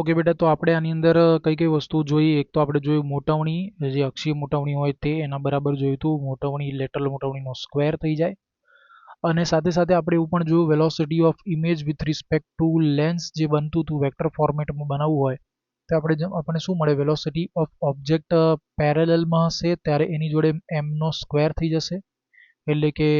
Okay બેટા, તો આપણે આની અંદર કઈ કઈ વસ્તુ જોઈ. એક તો આપણે જોયું મોટવણી, જે અક્ષીય મોટવણી હોય તે એના બરાબર જોયું હતું. મોટવણી લેટરલ મોટવણીનો સ્ક્વેર થઈ જાય. અને સાથે સાથે આપણે એવું પણ જોયું velocity of image with respect to lens જે બનતું હતું વેક્ટર ફોર્મેટમાં બનાવવું હોય તો આપણે શું મળે, વેલોસિટી ઓફ ઓબ્જેક્ટ પેરેલલમાં હશે ત્યારે એની જોડે એમનો સ્ક્વેર થઈ જશે. એટલે કે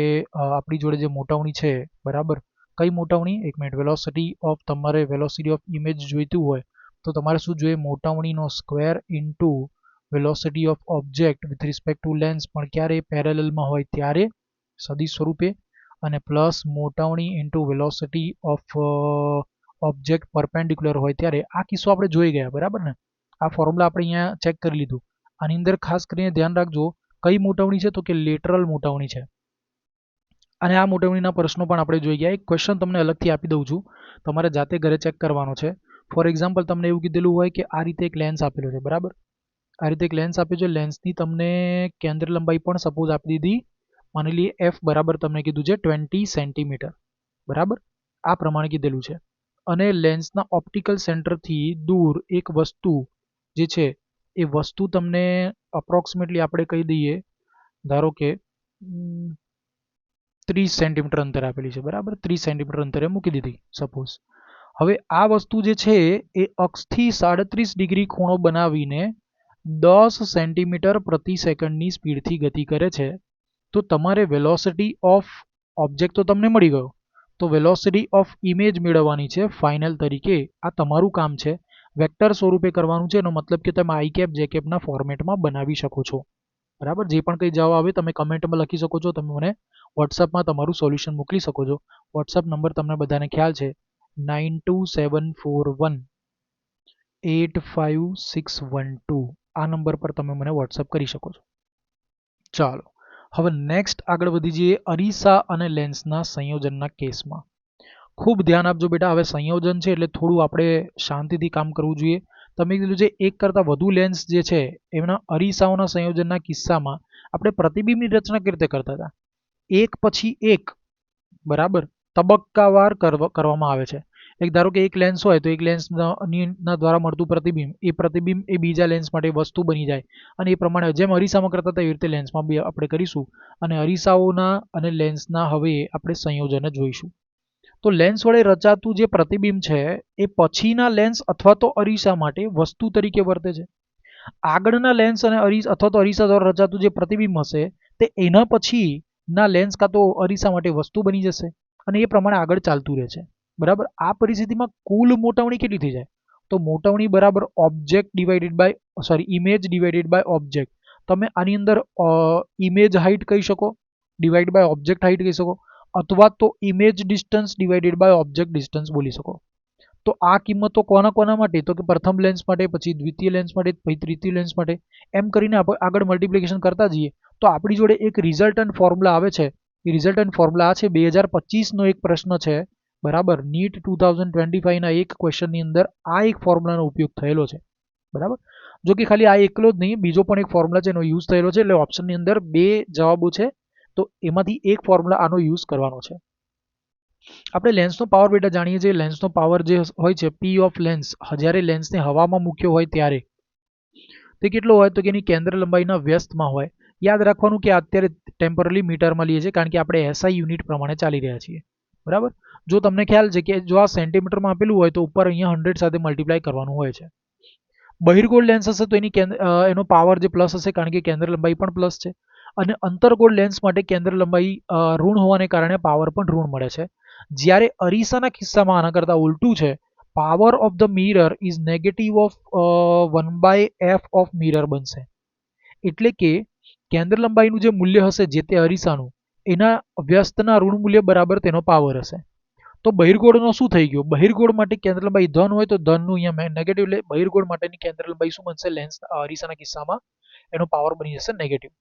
આપણી જોડે જે મોટવણી છે બરાબર, કઈ મોટવણી, એક મિનિટ, વેલોસિટી ઓફ, તમારે વેલોસિટી ઓફ ઇમેજ જોઈતું હોય તો તમારે શું જોઈએ, મોટવણીનો square into velocity of object with respect to lens, પણ ક્યારે પેરેલલમાં હોય ત્યારે સદિશ સ્વરૂપે, અને પ્લસ મોટવણી into velocity of object perpendicular હોય ત્યારે. આ કિસ્સો આપણે જોઈ ગયા બરાબર ને. આ ફોર્મ્યુલા આપણે અહીંયા ચેક કરી લીધું. આની અંદર ખાસ કરીને ધ્યાન રાખજો કઈ મોટવણી છે, તો કે લેટરલ મોટવણી છે. અને આ મોટવણીના પ્રશ્નો પણ આપણે જોઈ ગયા. એક ક્વેશ્ચન તમને અલગથી આપી દઉં છું, તમારે જાતે ઘરે ચેક કરવાનો છે. ફોર એક્ઝામ્પલ તમને એવું કીધેલું હોય કે આ રીતે એક લેન્સ આપેલો છે બરાબર, આ રીતે એક લેન્સ આપ્યો છે. લેન્સની તમને કેન્દ્ર લંબાઈ પણ સપોઝ આપી દીધી, માની લઈએ એફ બરાબર તમને કીધું છે 20 સેન્ટીમીટર બરાબર, આ પ્રમાણે કીધેલું છે. અને લેન્સના ઓપ્ટિકલ સેન્ટરથી દૂર એક વસ્તુ જે છે એ વસ્તુ તમને અપ્રોક્સિમેટલી આપણે કહી દઈએ, ધારો કે 30 સેન્ટીમીટર અંતરે આપેલી છે બરાબર, 30 સેન્ટીમીટર અંતરે મૂકી દીધી સપોઝ. હવે આ વસ્તુ જે છે એ અક્ષથી 37 ડિગ્રી ખૂણો બનાવીને 10 સેન્ટીમીટર પ્રતિ સેકન્ડની સ્પીડથી ગતિ કરે છે. તો તમારે વેલોસિટી ઓફ ઓબ્જેક્ટ તો તમને મળી ગયો, તો વેલોસિટી ઓફ ઇમેજ મેળવવાની છે ફાઇનલ તરીકે. આ તમારું કામ છે, વેક્ટર સ્વરૂપે કરવાનું છે. એનો મતલબ કે તમે આઈ કેપ જે કેપના ફોર્મેટમાં બનાવી શકો છો બરાબર. જે પણ કંઈ જવાબ આવે તમે કમેન્ટમાં લખી શકો છો, તમે મને વોટ્સઅપમાં તમારું સોલ્યુશન મોકલી શકો છો. વોટ્સઅપ નંબર તમને બધાને ખ્યાલ છે, 9274185612. આ નંબર પર તમે મને વોટ્સઅપ કરી શકો છો. ચાલો હવે નેક્સ્ટ આગળ વધી જઈએ અરીસા અને લેન્સના સંયોજનના કેસમાં. ખૂબ ધ્યાન આપજો બેટા. હવે સંયોજન છે એટલે થોડું આપણે શાંતિથી કામ કરવું જોઈએ. તમે કીધું છે એક કરતાં વધુ લેન્સ જે છે એમના અરીસાઓના સંયોજનના કિસ્સામાં આપણે પ્રતિબિંબની રચના કેવી રીતે કરતા હતા, એક પછી એક બરાબર તબક્કાવાર કરવામાં આવે છે. એક ધારો કે એક લેન્સ હોય તો એક લેન્સના દ્વારા મળતું પ્રતિબિંબ એ બીજા લેન્સ માટે વસ્તુ બની જાય. અને એ પ્રમાણે જેમ અરીસામાં કરતા હતા એવી રીતે લેન્સમાં બી આપણે કરીશું. અને અરીસાઓના અને લેન્સના હવે આપણે સંયોજન જોઈશું. તો લેન્સ વડે રચાતું જે પ્રતિબિંબ છે એ પછીના લેન્સ અથવા તો અરીસા માટે વસ્તુ તરીકે વર્તે છે. આગળના લેન્સ અને અથવા તો અરીસા દ્વારા રચાતું જે પ્રતિબિંબ હશે તે એના પછીના લેન્સ કાં તો અરીસા માટે વસ્તુ બની જશે અને એ પ્રમાણે આગળ ચાલતું રહે છે બરાબર. આ પરિસ્થિતિમાં કુલ મોટવણી કેટલી થઈ જાય, તો મોટવણી બરાબર object divided by image divided by object. તમે આની અંદર ઇમેજ હાઇટ કહી શકો, ડિવાઇડ બાય ઓબ્જેક્ટ હાઇટ કહી શકો, અથવા તો image distance divided by object distance બોલી શકો. તો આ કિંમતો કોના માટે, તો કે પ્રથમ લેન્સ માટે, પછી દ્વિતીય લેન્સ માટે, પછી તૃતીય લેન્સ માટે, એમ કરીને આપણે આગળ મલ્ટિપ્લિકેશન કરતા જઈએ. તો આપણી જોડે એક રિઝલ્ટન્ટ ફોર્મ્યુલા આવે છે. એ રિઝલ્ટન્ટ ફોર્મ્યુલા આ છે, 2025નો એક પ્રશ્ન છે બરાબર, નીટ 2025ના એક ક્વેશ્ચનની અંદર આ એક ફોર્મ્યુલાનો ઉપયોગ થયેલો છે બરાબર. જો કે ખાલી આ એકલો જ નહીં, બીજો પણ એક ફોર્મ્યુલા છે એનો યુઝ થયેલો છે. એટલે ઓપ્શનની અંદર બે જવાબો છે, તો એમાંથી એક ફોર્મ્યુલા આનો યુઝ કરવાનો છે. આપણે લેન્સનો પાવર બેટા જાણીએ છીએ. લેન્સનો પાવર જે હોય છે પી ઓફ લેન્સ, જ્યારે લેન્સને હવામાં મૂક્યો હોય ત્યારે તે કેટલો હોય, તો કે એની કેન્દ્ર લંબાઈના વ્યસ્તમાં હોય. યાદ રાખવાનું કે અત્યારે ટેમ્પરરી મીટરમાં લઈએ છીએ કારણ કે આપણે એસઆઈ યુનિટ પ્રમાણે ચાલી રહ્યા છીએ બરાબર. જો તમને ખ્યાલ છે કે જો આ સેન્ટીમીટરમાં આપેલું હોય તો ઉપર અહીંયા 100 સાથે મલ્ટીપ્લાય કરવાનું હોય છે. બહિર્ગોળ લેન્સ હશે તો એનો પાવર જે પ્લસ હશે કારણ કે કેન્દ્ર લંબાઈ પણ પ્લસ છે. અને અંતર્ગોળ લેન્સ માટે કેન્દ્ર લંબાઈ ઋણ હોવાને કારણે પાવર પણ ઋણ મળે છે. જ્યારે અરીસાના કિસ્સામાં આના કરતાં ઉલટું છે, power of the mirror is negative of 1/f of mirror બનશે. એટલે કે કેન્દ્ર લંબાઈનું જે મૂલ્ય હશે જે તે અરીસાનું, એના વ્યસ્તના ઋણ મૂલ્ય બરાબર તેનો પાવર હશે. તો બહિર્ગોળનો શું થઈ ગયો, બહિર્ગોળ માટે કેન્દ્ર લંબાઈ ધન હોય તો ધનનું અહીંયા નેગેટિવ, એટલે બહિર્ગોળ માટેની કેન્દ્ર લંબાઈ શું બનશે, લેન્સ અરીસાના કિસ્સામાં એનો પાવર બની જશે નેગેટિવ.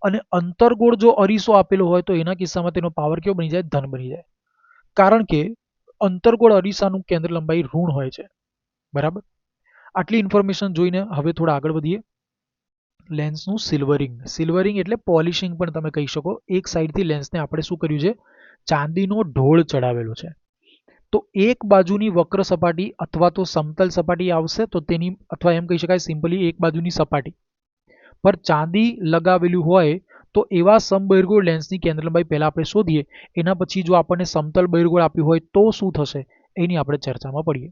અને અંતર્ગોળ જો અરીસો આપેલો હોય તો એના કિસ્સામાં તેનો પાવર કેવો બની જાય, ધન બની જાય. કારણ કે અંતર્ગોળ અરીસાનું કેન્દ્ર લંબાઈ ઋણ હોય છે બરાબર. આટલી ઇન્ફોર્મેશન જોઈને હવે થોડા આગળ વધીએ. લેન્સનું સિલ્વરિંગ એટલે પોલિશિંગ પણ તમે કહી શકો. એક સાઈડથી લેન્સને આપણે શું કર્યું છે, ચાંદીનો ઢોળ ચડાવેલો છે. તો એક બાજુની વક્ર સપાટી અથવા તો સમતલ સપાટી આવશે, તો તેની અથવા એમ કહી શકાય સિમ્પલી એક બાજુની સપાટી પર ચાંદી લગાવેલું હોય તો એવા સમબહિર્ગોળ લેન્સની કેન્દ્ર લંબાઈ પહેલા આપણે શોધીએ. એના પછી જો આપણને સમતલ બહિર્ગોળ આપ્યું હોય તો શું થશે એની આપણે ચર્ચામાં પડીએ.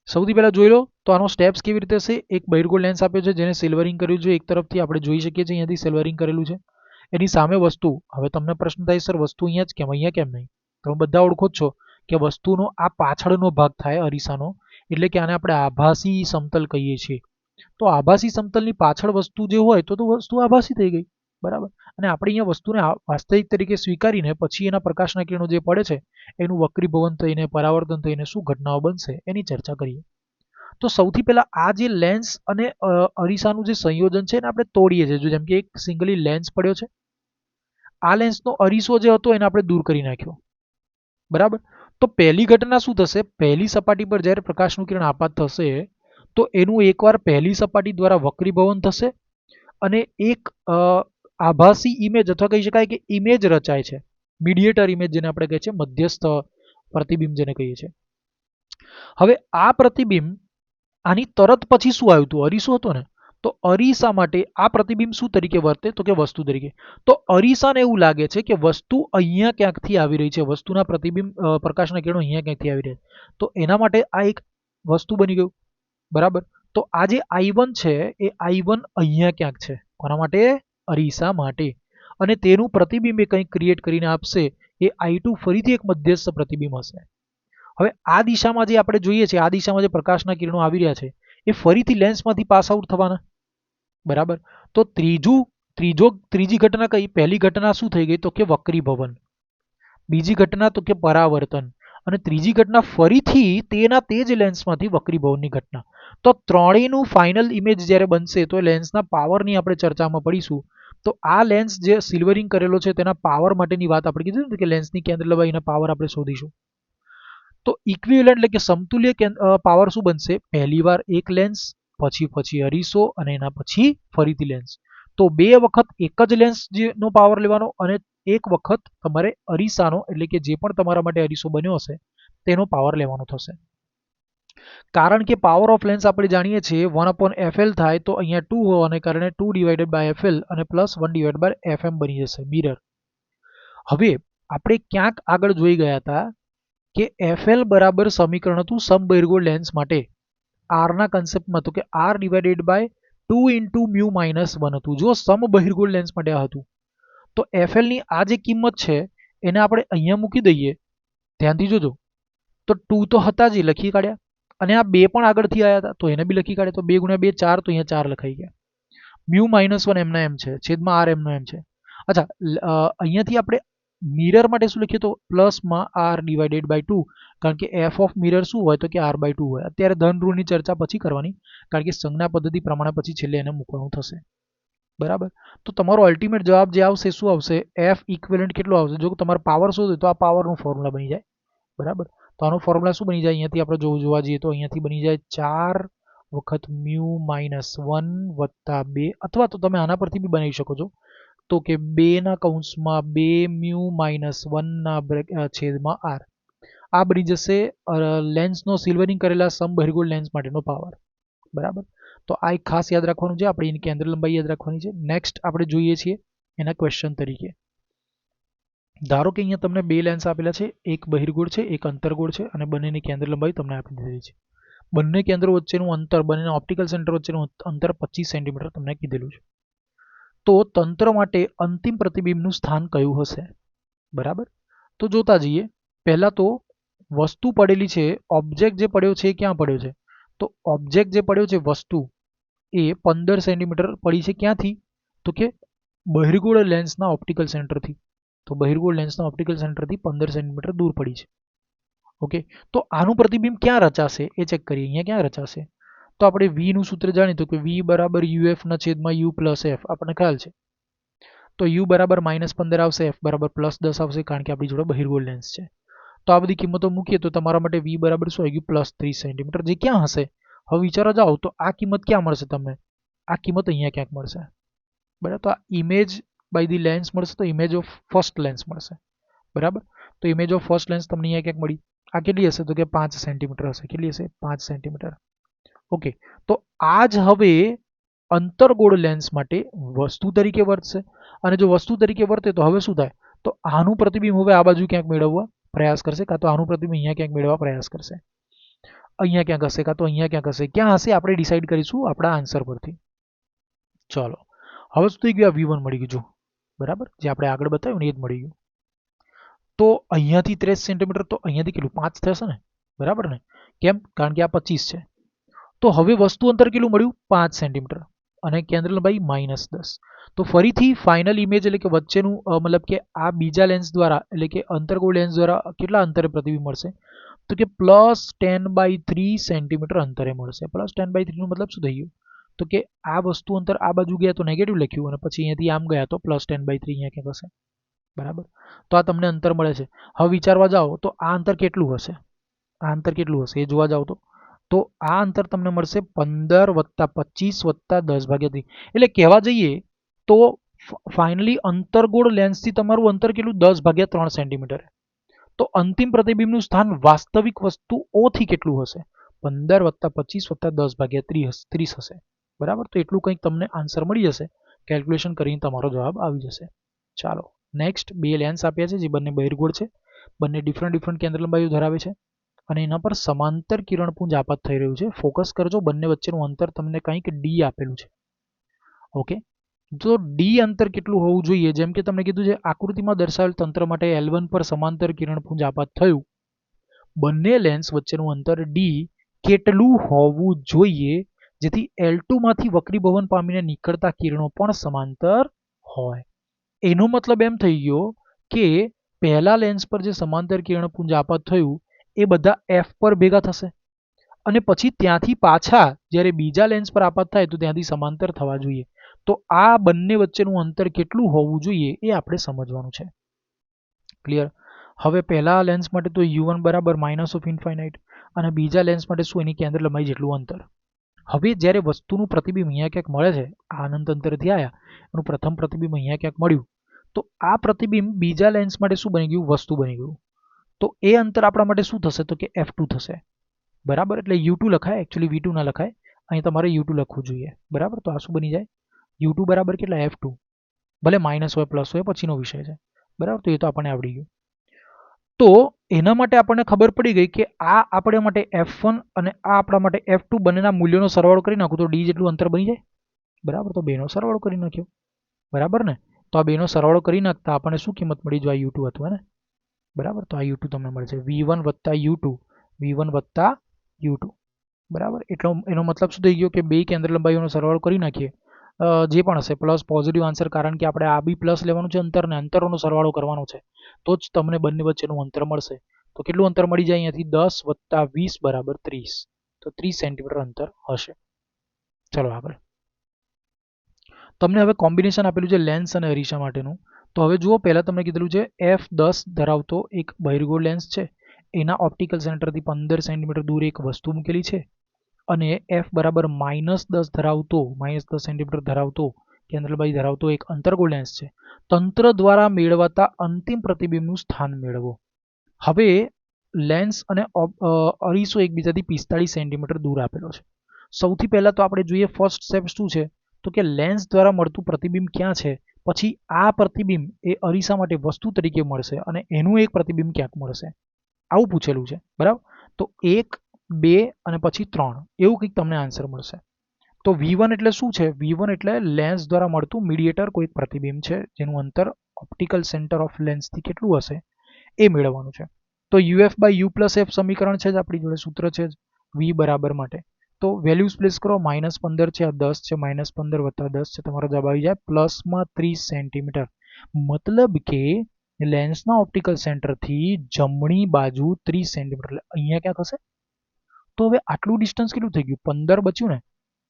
સૌથી પહેલા જોઈ લો તો આનો સ્ટેપ્સ કેવી રીતે હશે. એક બહિર્ગોળ લેન્સ આપ્યો છે જેને સિલ્વરિંગ કર્યું છે. એક તરફથી આપણે જોઈ શકીએ છીએ અહીંયાથી સિલ્વરિંગ કરેલું છે. એની સામે વસ્તુ. હવે તમને પ્રશ્ન થાય સર વસ્તુ અહીંયા જ કેમ, અહીંયા કેમ નહીં? તમે બધા ઓળખો જ છો કે વસ્તુનો આ પાછળનો ભાગ થાય અરીસાનો, એટલે કે આને આપણે આભાસી સમતલ કહીએ છીએ. તો આભાસી સમતલની પાછળ વસ્તુ જે હોય તો વસ્તુ આભાસી થઈ ગઈ, બરાબર. અને આપણે અહીંયા વસ્તુને વાસ્તવિક તરીકે સ્વીકારીને પછી એના પ્રકાશના કિરણો જે પડે છે એનું વક્રીભવન થઈને પરાવર્તન થઈને શું ઘટનાઓ બનશે એની ચર્ચા કરીએ. તો સૌથી પહેલા આ જે લેન્સ અને અરીસાનું જે સંયોજન છે એને આપણે તોડીએ છીએ. જેમ કે એક સિંગલી લેન્સ પડ્યો છે, આ લેન્સનો અરીસો જે હતો એને આપણે દૂર કરી નાખ્યો, બરાબર. તો પહેલી ઘટના શું થશે, પહેલી સપાટી પર જ્યારે પ્રકાશનું કિરણ આપાત થશે તો એનું એકવાર પહેલી સપાટી દ્વારા વક્રીભવન થશે અને એક આભાસી ઇમેજ અથવા કહી શકાય કે ઇમેજ રચાય છે. મીડિયેટર ઇમેજ જેને આપણે કહીએ છીએ, મધ્યસ્થ પ્રતિબિંબ જેને કહીએ છીએ. હવે આ પ્રતિબિંબ આની તરત પછી શું આવ્યું હતું, અરીસો હતો ને, તો અરીસા માટે આ પ્રતિબિંબ શું તરીકે વર્તે તો કે વસ્તુ તરીકે. તો અરીસાને એવું લાગે છે કે વસ્તુ અહીંયા ક્યાંકથી આવી રહી છે, વસ્તુના પ્રતિબિંબ પ્રકાશના કિરણો અહીંયા ક્યાંકથી આવી રહ્યા છે. તો એના માટે આ એક વસ્તુ બની ગયું, બરાબર. તો આ જે I1 છે એ I1 અહીંયા ક્યાંક છે, કોના માટે, અરીસા માટે. અને તેનું પ્રતિબિંબ એ કંઈક ક્રિએટ કરીને આપશે, એ I2 ફરીથી એક મધ્યસ્થ પ્રતિબિંબ હશે. હવે આ દિશામાં જે આપણે જોઈએ છીએ, આ દિશામાં જે પ્રકાશના કિરણો આવી રહ્યા છે એ ફરીથી લેન્સમાંથી પાસ આઉટ થવાના, બરાબર. તો ત્રીજી ઘટના કઈ, પહેલી ઘટના શું થઈ ગઈ તો કે વક્રીભવન, બીજી ઘટના તો કે પરાવર્તન, અને ત્રીજી ઘટના ફરીથી તે જ લેન્સમાંથી વક્રીભવનની ઘટના. તો ત્રણેયનું ફાઇનલ ઇમેજ જ્યારે બનશે તો લેન્સના પાવરની આપણે ચર્ચામાં પડીશું. તો આ લેન્સ જે સિલ્વરિંગ કરેલો છે તેના પાવર માટેની વાત આપણે કીધું ને કે લેન્સની કેન્દ્ર લંબાઈના પાવર આપણે શોધીશું. તો ઇક્વિવેલન્ટ એટલે કે સમતુલ્ય પાવર શું બનશે, પહેલી વાર એક લેન્સ, પછી અરીસો અને એના પછી ફરીથી લેન્સ. તો બે વખત એક જ લેન્સ નો પાવર લેવાનો અને એક વખત તમારે અરીસાનો એટલે કે જે પણ તમારા માટે અરીસો બન્યો હશે તેનો પાવર લેવાનો થશે. કારણ કે પાવર ઓફ લેન્સ આપણે જાણીએ છીએ 1/FL થાય, તો અહીંયા 2 હોવાને કારણે 2/FL અને +1/FM બની જશે મિરર. હવે આપણે ક્યાંક આગળ જોઈ ગયા હતા કે FL બરાબર સમીકરણ હતું સમબહિર્ગોળ લેન્સ માટે આરના કન્સેપ્ટમાં હતું કે R/2 × μ - 1 હતું. જો સમબહિર્ગોળ લેન્સ માટે આ હતું તો FL ની આ જે કિંમત છે એને આપણે અહીંયા મૂકી દઈએ, ધ્યાનથી જોજો. તો 2 તો હતા જ, લખી કાઢ્યા, અને આ 2 પણ આગળથી આવ્યા હતા તો એને બી લખી કાઢ્યા. તો 2 × 2 4, તો અહીંયા 4 લખાઈ ગયા. μ - 1 એમના એમ છે, છેદમાં R એમનો એમ છે. અચ્છા, અહીંયાથી આપણે મિરર માટે શું લખીએ તો પ્લસમાં R/2, કારણ કે એફ ઓફ મિરર શું હોય તો કે R/2 હોય. અત્યારે ધન ઋણની ચર્ચા પછી કરવાની, કારણ કે સંજ્ઞા પદ્ધતિ પ્રમાણે પછી છેલ્લે એને મૂકવાનું થશે, બરાબર. તો તમારો અલ્ટિમેટ જવાબ જે આવશે શું આવશે, F ઇક્વિવેલન્ટ કેટલો આવશે. જો તમારે પાવર શોધો તો આ પાવરનું ફોર્મ્યુલા બની જાય, બરાબર. તો આનું ફોર્મ્યુલા શું બની જાય, અહીંયાથી આપણે જોવા જઈએ તો અહીંયાથી બની જાય 4 વખત μ - 1 વત્તા 2, અથવા તો તમે આના પરથી બી બનાવી શકો છો તો કે 2 μ - 1 છેદમાં R. આ બની જશે લેન્સનો સિલ્વરિંગ કરેલા સમબહિર્ગોળ લેન્સ માટેનો પાવર, બરાબર. તો આ એક ખાસ યાદ રાખવાનું છે, આપણે એની કેન્દ્ર લંબાઈ યાદ રાખવાની છે. નેક્સ્ટ આપણે જોઈએ છીએ એના ક્વેશ્ચન તરીકે. ધારો કે અહીંયા તમને બે લેન્સ આપેલા છે, એક બહિર્ગોળ છે એક અંતર્ગોળ છે, અને બંનેની કેન્દ્ર લંબાઈ તમને આપી દીધી છે. બંને કેન્દ્રો વચ્ચેનું અંતર, બંનેના ઓપ્ટિકલ સેન્ટર વચ્ચેનું અંતર 25 સેન્ટીમીટર તમને કીધેલું છે. તો તંત્ર માટે અંતિમ પ્રતિબિંબનું સ્થાન કયું હશે, બરાબર. તો જોતા જઈએ. પહેલા તો વસ્તુ પડેલી છે, ઓબ્જેક્ટ જે પડ્યો છે એ ક્યાં પડ્યો છે, તો ઓબ્જેક્ટ જે પડ્યો છે વસ્તુ એ 15 સેન્ટીમીટર પડી છે. ક્યાંથી તો કે બહિર્ગોળ લેન્સના ઓપ્ટિકલ સેન્ટરથી. તો બહિર્ગોળ લેન્સના ઓપ્ટિકલ સેન્ટરથી 15 સેન્ટીમીટર દૂર પડી છે. ઓકે, તો આનું પ્રતિબિંબ ક્યાં રચાશે એ ચેક કરીએ. અહીંયા ક્યાં રચાશે, તો આપણે V નું સૂત્ર જાણીતું કે V બરાબર UF ના છેદમાં U પ્લસ F આપણને ખ્યાલ છે. તો U બરાબર -15 આવશે, F બરાબર +10 આવશે, કારણ કે આપણી જોડે બહિર્ગોળ લેન્સ છે. તો આ બધી કિંમતો મૂકીએ તો તમારા માટે V બરાબર શું આવી ગયું, +30 સેન્ટીમીટર, જે ક્યાં હશે. હવે વિચારવા જાઓ તો આ કિંમત ક્યાં મળશે તમને, આ કિંમત અહીંયા ક્યાંક મળશે, બરાબર. તો આ ઇમેજ બાય ધી લેન્સ મળશે, તો ઇમેજ ઓફ ફર્સ્ટ લેન્સ મળશે, બરાબર. તો ઇમેજ ઓફ ફર્સ્ટ લેન્સ તમને અહીંયા ક્યાંક મળી. આ કેટલી હશે? તો કે 5 સેન્ટીમીટર હશે. કેટલી હશે? 5 સેન્ટીમીટર. ઓકે, તો આ જ હવે અંતર્ગોળ લેન્સ માટે વસ્તુ તરીકે વર્તશે. અને જો વસ્તુ તરીકે વર્તે તો હવે શું થાય? તો આનું પ્રતિબિંબ હવે આ બાજુ ક્યાંક મેળવવા પ્રયાસ કરશે, કાં તો આનું પ્રતિબિંબ અહીંયા ક્યાંક મેળવવા પ્રયાસ કરશે, અહીંયા ક્યાંક હશે, કાં તો અહીંયા ક્યાંક હશે. ક્યાં હશે આપણે ડિસાઈડ કરીશું આપણા આન્સર પરથી. ચલો, હવે શું થઈ ગયું? આ V1 મળી ગયું. બરાબર, જે આપણે આગળ બતાવ્યું ને એ જ મળી ગયું. તો અહીંયાથી 30 સેન્ટીમીટર, તો અહીંયાથી કેટલું? 5 થશે ને? બરાબર ને? કેમ? કારણ કે આ 25 છે. તો હવે વસ્તુ અંતર કેટલું મળ્યું? 5 સેન્ટીમીટર. અને કેન્દ્ર લંબાઈ -10. તો ફરીથી ફાઇનલ ઇમેજ એટલે કે વચ્ચેનું મતલબ કે આ બીજા લેન્સ દ્વારા એટલે કે અંતર્ગોળ લેન્સ દ્વારા કેટલા અંતરે પ્રતિબિંબ મળશે? તો કે +10/3 સેન્ટીમીટર અંતરે મળશે. +10/3 નો મતલબ શું થઈ ગયું? તો કે આ વસ્તુ અંતર આ બાજુ ગયા તો નેગેટિવ લખ્યું, અને પછી અહીંયાથી આમ ગયા તો +10/3 અહીંયા ક્યાંક હશે. બરાબર, તો આ તમને અંતર મળે છે. હવે વિચારવા જાઓ તો આ અંતર કેટલું હશે? આ અંતર કેટલું હશે એ જોવા જાઓ તો આ અંતર તમને મળશે 15 + 25 + 10/3. એટલે કહેવા જઈએ તો ફાઇનલી અંતર્ગોળ લેન્સથી તમારું અંતર કેટલું? 10/3 સેન્ટીમીટર. તો અંતિમ પ્રતિબિંબનું સ્થાન વાસ્તવિક વસ્તુઓથી કેટલું હશે? 15 + 25 + 10/30 હશે. બરાબર, તો એટલું કંઈક તમને આન્સર મળી જશે. કેલ્ક્યુલેશન કરીને તમારો જવાબ આવી જશે. ચાલો નેક્સ્ટ, બે લેન્સ આપ્યા છે જે બંને બહિર્ગોળ છે, બંને ડિફરન્ટ કેન્દ્ર લંબાઈઓ ધરાવે છે, અને એના પર સમાંતર કિરણપુંજ આપાત થઈ રહ્યું છે. ફોકસ કરજો, બંને વચ્ચેનું અંતર તમને કંઈક ડી આપેલું છે. ઓકે, તો ડી અંતર કેટલું હોવું જોઈએ? જેમ કે તમને કીધું છે આકૃતિમાં દર્શાવેલ તંત્ર માટે L1 પર સમાંતર કિરણપુંજ આપાત થયું. બંને લેન્સ વચ્ચેનું અંતર ડી કેટલું હોવું જોઈએ જેથી L2 માંથી વક્રીભવન પામીને નીકળતા કિરણો પણ સમાંતર હોય? એનો મતલબ એમ થઈ ગયો કે પહેલા લેન્સ પર જે સમાંતર કિરણપુંજ આપાત થયું એ બધા F પર ભેગા થશે, અને પછી ત્યાંથી પાછા જ્યારે બીજા લેન્સ પર આપાત થાય તો ત્યાંથી સમાંતર થવા જોઈએ. તો આ બંને વચ્ચેનું અંતર કેટલું હોવું જોઈએ એ આપણે સમજવાનું છે. ક્લિયર? હવે પહેલા લેન્સ માટે તો U1 બરાબર -∞ અને બીજા લેન્સ માટે શું? એની કેન્દ્ર લંબાઈ જેટલું અંતર. હવે જ્યારે વસ્તુનું પ્રતિબિંબ અહીંયા ક્યાંક મળે છે, અનંત અંતરથી આવ્યા, એનું પ્રથમ પ્રતિબિંબ અહીંયા ક્યાંક મળ્યું, તો આ પ્રતિબિંબ બીજા લેન્સ માટે શું બની ગયું? વસ્તુ બની ગયું. તો એ અંતર આપણા માટે શું થશે? તો કે F2 થશે. બરાબર, એટલે U2 લખાય, એકચ્યુઅલી V2 ના લખાય, અહીં તમારે U2 લખવું જોઈએ. બરાબર, તો આ શું બની જાય? U2 બરાબર કેટલા? F2. ભલે માઇનસ હોય પ્લસ હોય પછીનો વિષય છે. બરાબર, તો એ તો આપણને આવડી ગયું. તો એના માટે આપણને ખબર પડી ગઈ કે આ આપણા માટે F1 અને આ આપણા માટે F2 બંનેના મૂલ્યોનો સરવાળો કરી નાખું તો ડી જેટલું અંતર બની જાય. બરાબર, તો બેનો સરવાળો કરી નાખ્યો. બરાબર ને? તો આ બેનો સરવાળો કરી નાખતા આપણને શું કિંમત મળી? જો આ U2 હતું ને. બરાબર, તો આ U2 તમને મળશે V1 + U2, V1 + U2. બરાબર, એટલો એનો મતલબ શું થઈ ગયો કે બે કેન્દ્ર લંબાઈઓનો સરવાળો કરી નાખીએ, જે પણ હશે પ્લસ પોઝિટિવ આન્સર, કારણ કે આપણે આ બી પ્લસ લેવાનું છે અંતરને, અંતરોનો સરવાળો કરવાનો છે, તો જ તમને બંને વચ્ચેનું અંતર મળશે. તો કેટલું અંતર મળી જાય અહીંયાથી? 10 + 20 = 30. તો 30 સેન્ટીમીટર અંતર હશે. ચલો આગળ. તમને હવે કોમ્બિનેશન આપેલું છે લેન્સ અને અરીસા માટેનું. તો હવે જુઓ, પહેલાં તમને કીધેલું છે F10 ધરાવતો એક બહિર્ગોળ લેન્સ છે, એના ઓપ્ટિકલ સેન્ટરથી 15 સેન્ટીમીટર દૂર એક વસ્તુ મૂકેલી છે, અને F બરાબર -10 ધરાવતો -10 સેન્ટીમીટર ધરાવતો કેન્દ્ર લંબાઈ ધરાવતો એક અંતર્ગોળ લેન્સ છે. તંત્ર દ્વારા મેળવાતા અંતિમ પ્રતિબિંબનું સ્થાન મેળવો. હવે લેન્સ અને અરીસો એકબીજાથી 45 સેન્ટીમીટર દૂર આપેલો છે. સૌથી પહેલાં તો આપણે જોઈએ ફર્સ્ટ સ્ટેપ શું છે? તો કે લેન્સ દ્વારા મળતું પ્રતિબિંબ ક્યાં છે, પછી આ પ્રતિબિંબ એ અરીસા માટે વસ્તુ તરીકે મળશે, અને એનું એક પ્રતિબિંબ ક્યાંક મળશે. આવું પૂછેલું છે. બરાબર, તો 1, 2 અને પછી 3 એવું કંઈક તમને આન્સર મળશે. તો V1 એટલે શું છે? V1 એટલે લેન્સ દ્વારા મળતું મીડિયેટર કોઈક પ્રતિબિંબ છે જેનું અંતર ઓપ્ટિકલ સેન્ટર ઓફ લેન્સથી કેટલું હશે એ મેળવવાનું છે. તો UF/U + F સમીકરણ છે જ આપણી જોડે, સૂત્ર છે જ V બરાબર માટે. તો વેલ્યુઝ પ્લેસ કરો, -15 છે, આ 10 છે, -15 + 10 છે, તમારો જવાબ આવી જાય પ્લસમાં 30 સેન્ટીમીટર. મતલબ કે લેન્સના ઓપ્ટિકલ સેન્ટરથી જમણી બાજુ 30 સેન્ટીમીટર, એટલે અહીંયા ક્યાંક હશે. તો હવે આટલું ડિસ્ટન્સ કેટલું થઈ ગયું? 15 બચ્યું ને.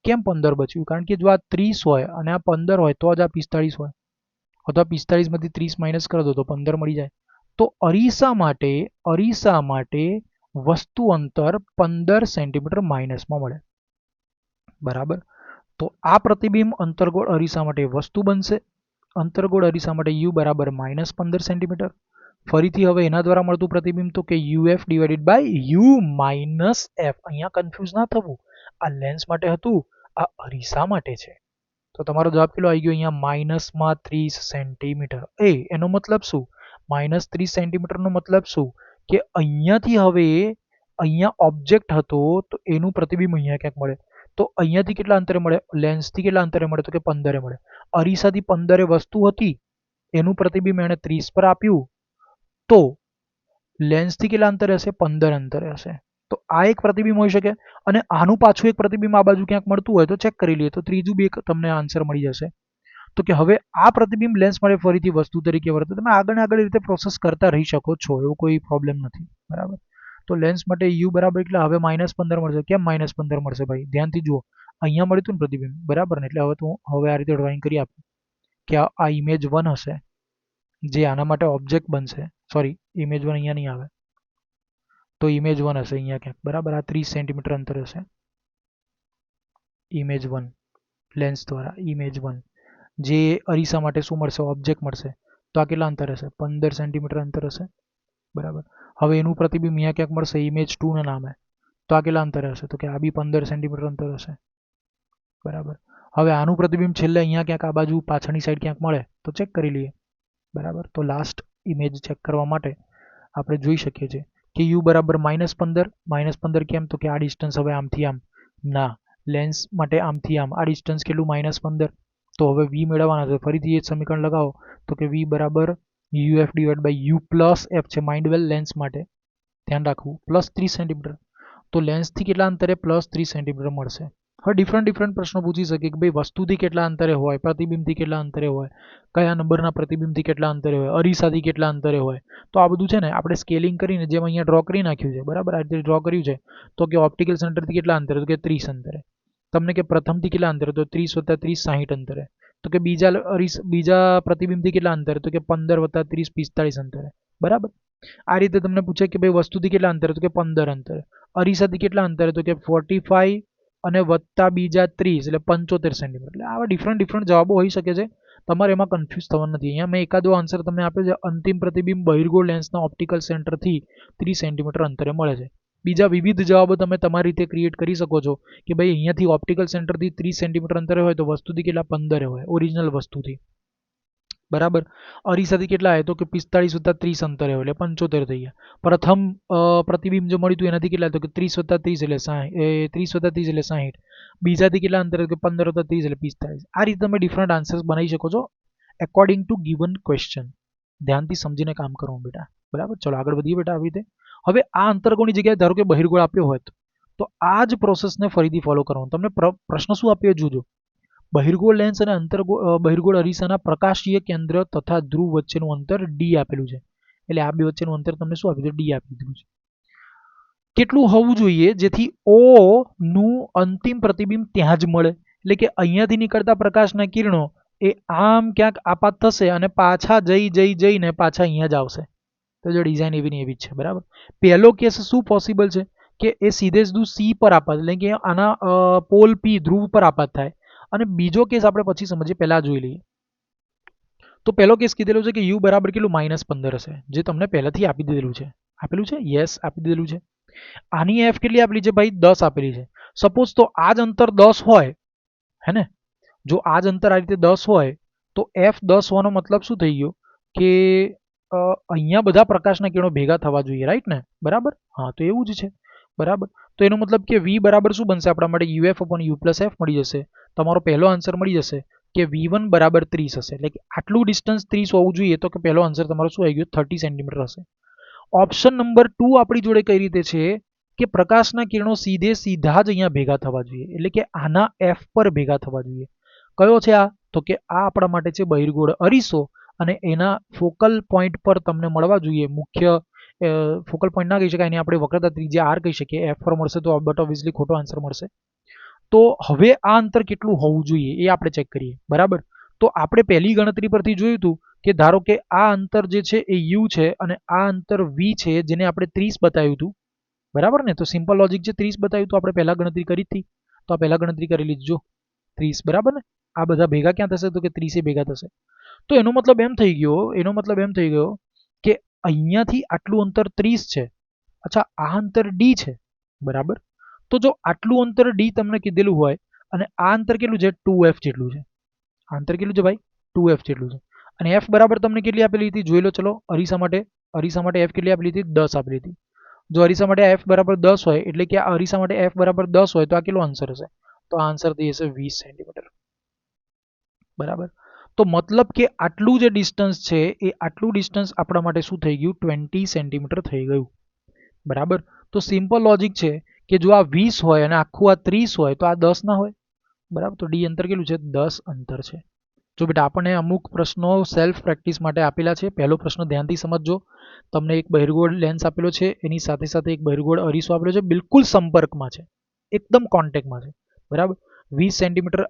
કેમ 15 બચ્યું? કારણ કે જો આ 30 હોય અને આ 15 હોય તો જ આ 45 હોય, અથવા 45માંથી 30 માઇનસ કરી દો તો 15 મળી જાય. તો અરીસા માટે વસ્તુ અંતર 15 સેન્ટીમીટર માઇનસમાં મળે. બરાબર, તો આ પ્રતિબિંબ અંતર્ગોળ અરીસા માટે વસ્તુ બનશે. અંતર્ગોળ અરીસા માટે U બરાબર -15 સેન્ટીમીટર. ફરીથી હવે એના દ્વારા મળતું પ્રતિબિંબ તો કે UF divided by U minus F. અહીંયા કન્ફ્યુઝ ના થવું, આ લેન્સ માટે હતું, આ અરીસા માટે છે. તો તમારો જવાબ કેટલો આવી ગયો અહીંયા માઇનસમાં 30 સેન્ટીમીટર. એનો મતલબ શું? માઇનસ 30 સેન્ટીમીટરનો મતલબ શું? કે અહીંયાથી હવે અહીંયા ઓબ્જેક્ટ હતો તો એનું પ્રતિબિંબ અહીંયા ક્યાંક મળે. તો અહીંયાથી કેટલા અંતરે મળે? લેન્સથી કેટલા અંતરે મળે? તો કે 15 મળે. અરીસાથી 15 વસ્તુ હતી, એનું પ્રતિબિંબ એણે 30 પર આપ્યું, તો લેન્સથી કેટલા અંતરે હશે? 15 અંતરે હશે. તો આ એક પ્રતિબિંબ હોઈ શકે. અને આનું પાછું એક પ્રતિબિંબ આ બાજુ ક્યાંક મળતું હોય તો ચેક કરી લઈએ, તો ત્રીજું બી એક તમને આન્સર મળી જશે. તો કે હવે આ પ્રતિબિંબ લેન્સ માટે ફરીથી વસ્તુ તરીકે વર્તે. તમે આગળ આગળ રીતે પ્રોસેસ કરતા રહી શકો છો, એવું કોઈ પ્રોબ્લેમ નથી. બરાબર. તો લેન્સ માટે યુ બરાબર એટલે હવે -15 મળશે. કેમ -15 મળશે ભાઈ? ધ્યાનથી જુઓ, અહીંયા મળ્યું હતું ને પ્રતિબિંબ, બરાબર ને? એટલે હવે તો હવે આ રીતે ડ્રોઈંગ કરી આપું કે આ ઇમેજ 1 હશે, જે આના માટે ઓબ્જેક્ટ બનશે. સોરી, ઇમેજ 1 અહીંયા નહીં આવે, તો ઇમેજ 1 હશે અહીંયા ક્યાંક, બરાબર. આ 30 સેન્ટીમીટર અંતર હશે. ઇમેજ 1 લેન્સ દ્વારા ઇમેજ 1, જે અરીસા માટે શું મળશે? ઓબ્જેક્ટ મળશે. તો આ કેટલા અંતર હશે? 15 સેન્ટીમીટર અંતર હશે, બરાબર. હવે એનું પ્રતિબિંબ અહીંયા ક્યાંક મળશે ઇમેજ 2 ના નામે. તો આ કેટલા અંતરે હશે? તો કે આ બી 15 સેન્ટીમીટર અંતર હશે, બરાબર. હવે આનું પ્રતિબિંબ છેલ્લે અહીંયા ક્યાંક આ બાજુ પાછળની સાઈડ ક્યાંક મળે તો ચેક કરી લઈએ, બરાબર. તો લાસ્ટ ઇમેજ ચેક કરવા માટે આપણે જોઈ શકીએ છીએ કે યુ બરાબર -15. -15 કેમ? તો કે આ ડિસ્ટન્સ હવે આમથી આમ ના, લેન્સ માટે આમથી આમ આ ડિસ્ટન્સ કેટલું? -15. તો હવે વી મેળવવાના છે. ફરીથી એ જ સમીકરણ લગાવો તો કે વી બરાબર UF divide by U plus F છે. માઇન્ડ વેલ, લેન્સ માટે ધ્યાન રાખવું, પ્લસ 30 સેન્ટીમીટર. તો લેન્સથી કેટલા અંતરે? પ્લસ 30 સેન્ટીમીટર મળશે. હવે ડિફરન્ટ પ્રશ્નો પૂછી શકે કે ભાઈ વસ્તુથી કેટલા અંતરે હોય, પ્રતિબિંબથી કેટલા અંતરે હોય, કયા નંબરના પ્રતિબિંબથી કેટલા અંતરે હોય, અરીસાથી કેટલા અંતરે હોય. તો આ બધું છે ને આપણે સ્કેલિંગ કરીને જેમ અહીંયા ડ્રો કરી નાખ્યું છે, બરાબર. આ રીતે ડ્રો કર્યું છે. તો કે ઓપ્ટિકલ સેન્ટરથી કેટલા અંતરે? તો કે 30 અંતરે. તમને કે પ્રથમથી કેટલા અંતરે? તો 30 + 30 60 અંતરે. તો કે બીજા પ્રતિબિંબથી કેટલા અંતરે? તો કે 15 + 30 45 અંતરે, બરાબર. આ રીતે તમને પૂછે કે ભાઈ વસ્તુથી કેટલા અંતરે? તો કે 15 અંતરે. અરીસાથી કેટલા અંતરે? તો કે 45 અને વત્તા બીજા 30 એટલે 75 સેન્ટીમીટર. એટલે આવા ડિફરન્ટ જવાબો હોઈ શકે છે. તમારે એમાં કન્ફ્યુઝ થવાનું નથી. અહીંયા મેં એકાદો આન્સર તમને આપ્યો છે. અંતિમ પ્રતિબિંબ બહિર્ગોળ લેન્સના ઓપ્ટિકલ સેન્ટરથી 30 સેન્ટીમીટર અંતરે મળે છે. બીજા વિવિધ જવાબો તમે તમારી રીતે ક્રિએટ કરી શકો છો કે ભાઈ અહીંયાથી ઓપ્ટિકલ સેન્ટરથી 30 સેન્ટીમીટર અંતરે હોય તો વસ્તુથી કેટલા? 15 હોય, ઓરિજિનલ વસ્તુથી, બરાબર. અરીસાથી કેટલા આવે? તો કે 45 + 30 અંતરે હોય એટલે 75 થઈ ગયા. પ્રથમ પ્રતિબિંબ જે મળ્યું હતું એનાથી કેટલા? તો કે 30 + 30 એટલે 60, 30 + 30 એટલે 60. બીજાથી કેટલા અંતરે? કે 15 + 30 એટલે 45. આ રીતે તમે ડિફરન્ટ આન્સર્સ બનાવી શકો છો એકોર્ડિંગ ટુ ગિવન ક્વેશ્ચન. ધ્યાનથી સમજીને કામ કરવું બેટા, બરાબર. ચલો આગળ વધીએ બેટા આવી રીતે. હવે આ અંતર્ગોળની જગ્યાએ ધારો કે બહિર્ગોળ આપ્યો હોત તો આ જ પ્રોસેસને ફરીથી ફોલો કરવાનું. તમને પ્રશ્ન શું આપ્યો જોજો. બહિર્ગોળ લેન્સ અને બહિર્ગોળ અરીસાના પ્રકાશીય કેન્દ્ર તથા ધ્રુવ વચ્ચેનું અંતર D આપેલું છે. એટલે આ બે વચ્ચેનું અંતર તમને શું આપ્યું છે? D આપી દીધું છે. કેટલું હોવું જોઈએ જેથી O નું અંતિમ પ્રતિબિંબ ત્યાં જ મળે? એટલે કે અહીંયાથી નીકળતા પ્રકાશના કિરણો એ આમ ક્યાંક આપાત થશે અને પાછા જઈને પાછા અહીંયા જ આવશે. તો જો ડિઝાઇન એવી ને એવી જ છે, બરાબર. પહેલો કેસ શું પોસિબલ છે કે એ સીધે સીધું C પર આપાત, એટલે કે આના પોલ P ધ્રુવ પર આપાત થાય. અને બીજો કેસ આપણે પછી સમજીએ, પહેલા જોઈ લઈએ. તો પહેલો કેસ કીધેલો છે કે U બરાબર કેટલું? -15 હશે, જે તમને પહેલાથી આપી દીધેલું છે. આપેલું છે? યસ, આપી દીધેલું છે. આની F કેટલી આપેલી છે ભાઈ? 10 આપેલી છે. સપોઝ તો આ જ અંતર 10 હોય, હે ને? જો આ જ અંતર આ રીતે 10 હોય તો F 10 હોવાનો મતલબ શું થઈ ગયો કે અહીંયા બધા પ્રકાશના કિરણો ભેગા થવા જોઈએ, રાઈટ ને? બરાબર. હા, તો એવું જ છે, બરાબર. તો એનો મતલબ કે V બરાબર શું બનશે આપણા માટે? UF/U + F મળી જશે. તમારો પહેલો આન્સર મળી જશે કે V1 બરાબર 30 હશે. એટલે કે આટલું ડિસ્ટન્સ 30 હોવું જોઈએ. તો કે પહેલો આન્સર તમારો શું આવી ગયો? 30 સેન્ટીમીટર હશે. ઓપ્શન નંબર 2 આપણી જોડે કઈ રીતે છે કે પ્રકાશના કિરણો સીધા જ અહીંયા ભેગા થવા જોઈએ, એટલે કે આના F પર ભેગા થવા જોઈએ. કયો છે આ? તો કે આ આપણા માટે છે બહિર્ગોળ અરીસો અને એના ફોકલ પોઈન્ટ પર તમને મળવા જોઈએ. મુખ્ય ફોકલ પોઈન્ટ ના કહી શકાય, એને આપણે વક્રતા ત્રિજ્યા R કહી શકીએ. F પર મળશે તો બટ ઓબ્વિયસલી ખોટો આન્સર મળશે. તો હવે આ અંતર કેટલું હોવું જોઈએ એ આપણે ચેક કરીએ, બરાબર. તો આપણે પહેલી ગણતરી પરથી જોયું હતું કે ધારો કે આ અંતર જે છે એ U છે અને આ અંતર V છે, જેને આપણે 30 બતાવ્યું હતું, બરાબર ને? તો સિમ્પલ લોજિક છે, 30 બતાવ્યું તો આપણે પહેલા ગણતરી કરી હતી, તો આ પહેલા ગણતરી કરી લીધું 30, બરાબર ને? આ બધા ભેગા ક્યાં થશે? તો કે 30 ભેગા થશે. તો એનો મતલબ એમ થઈ ગયો કે અહીંયાથી આટલું અંતર 30 છે. અચ્છા, આ અંતર ડી છે, બરાબર. તો જો આટલું અંતર ડી તમને કીધેલું હોય અને આ અંતર કેટલું છે, 2f જેટલું છે. આ અંતર કેટલું છે ભાઈ, 2f જેટલું છે. અને f બરાબર તમને કેટલી આપેલી હતી જોઈ લો. ચલો અરીસા માટે f કેટલી આપેલી હતી, 10 આપેલી હતી. જો અરીસા માટે f બરાબર 10 હોય એટલે કે આ અરીસા માટે f બરાબર 10 હોય તો આ કેટલો આન્સર હશે, તો આ આન્સર થઈ જશે 20 સેન્ટીમીટર, બરાબર. તો મતલબ કે આટલું જે ડિસ્ટન્સ છે એ આટલું ડિસ્ટન્સ આપણા માટે શું થઈ ગયું, 20 સેન્ટીમીટર થઈ ગયું, બરાબર. તો સિમ્પલ લોજિક છે કે જો આ 20 હોય અને આખું આ 30 હોય તો આ 10 ના હોય, બરાબર. તો ડી અંતર કેટલું છે, 10 અંતર છે. જો બેટા આપણને અમુક પ્રશ્નો સેલ્ફ પ્રેક્ટિસ માટે આપેલા છે. પહેલો પ્રશ્ન ધ્યાનથી સમજજો. તમને એક બહિર્ગોળ લેન્સ આપેલો છે, એની સાથે સાથે એક બહિર્ગોળ અરીસો આપેલો છે, બિલકુલ સંપર્કમાં છે, એકદમ કોન્ટેક્ટમાં છે, બરાબર. 20 સેન્ટીમીટર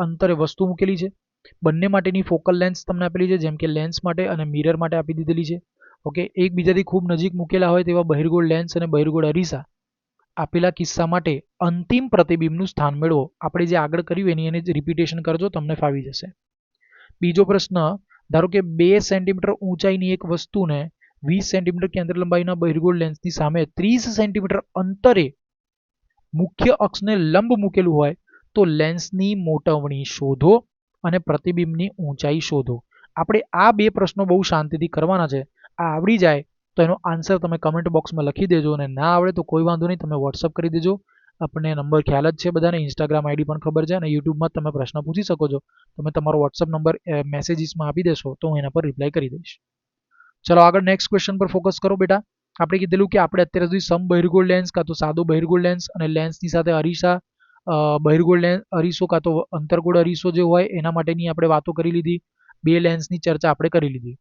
અંતરે વસ્તુ મૂકેલી છે. બંને માટેની ફોકલ લેન્થ તમને આપેલી છે, જેમ કે લેન્સ માટે અને મિરર માટે આપી દીધેલી છે. ઓકે, એકબીજાથી ખૂબ નજીક મૂકેલા હોય તેવા બહિર્ગોળ લેન્સ અને બહિર્ગોળ અરીસા આપેલા કિસ્સા માટે અંતિમ પ્રતિબિંબનું સ્થાન મેળવો. આપણે જે આગળ કર્યું એને જ રિપીટેશન કરજો, તમને ફાવી જશે. બીજો પ્રશ્ન, ધારો કે 2 સેન્ટીમીટર ઊંચાઈની એક વસ્તુને 20 સેન્ટીમીટર કેન્દ્ર લંબાઈના બહિર્ગોળ લેન્સની સામે 30 સેન્ટીમીટર અંતરે મુખ્ય અક્ષને લંબ મૂકેલું હોય તો લેન્સની મોટવણી શોધો અને પ્રતિબિંબની ઊંચાઈ શોધો. આપણે આ બે પ્રશ્નો બહુ શાંતિથી કરવાના છે. આ આવડી જાય તો એનો આન્સર તમે કમેન્ટ બોક્સમાં લખી દેજો, અને ના આવડે તો કોઈ વાંધો નહીં, તમે વોટ્સઅપ કરી દેજો. આપણને નંબર ખ્યાલ જ છે બધાને, ઇન્સ્ટાગ્રામ આઈડી પણ ખબર છે, અને યુટ્યુબમાં તમે પ્રશ્ન પૂછી શકો છો. તમે તમારો વોટ્સઅપ નંબર મેસેજીસમાં આપી દેશો તો હું એના પર રિપ્લાય કરી દઈશ. ચલો આગળ નેક્સ્ટ ક્વેશ્ચન પર ફોકસ કરો બેટા. આપણે કીધેલું કે આપણે અત્યાર સુધી સમ બહિર્ગોળ લેન્સ કાં તો સાદો બહિર્ગોળ લેન્સ અને લેન્સની સાથે અરીસા બહિર્ગોળ લેન્સ અરીસો કાં તો અંતર્ગોળ અરીસો જે હોય એના માટેની આપણે વાતો કરી લીધી. બે લેન્સની ચર્ચા આપણે કરી લીધી.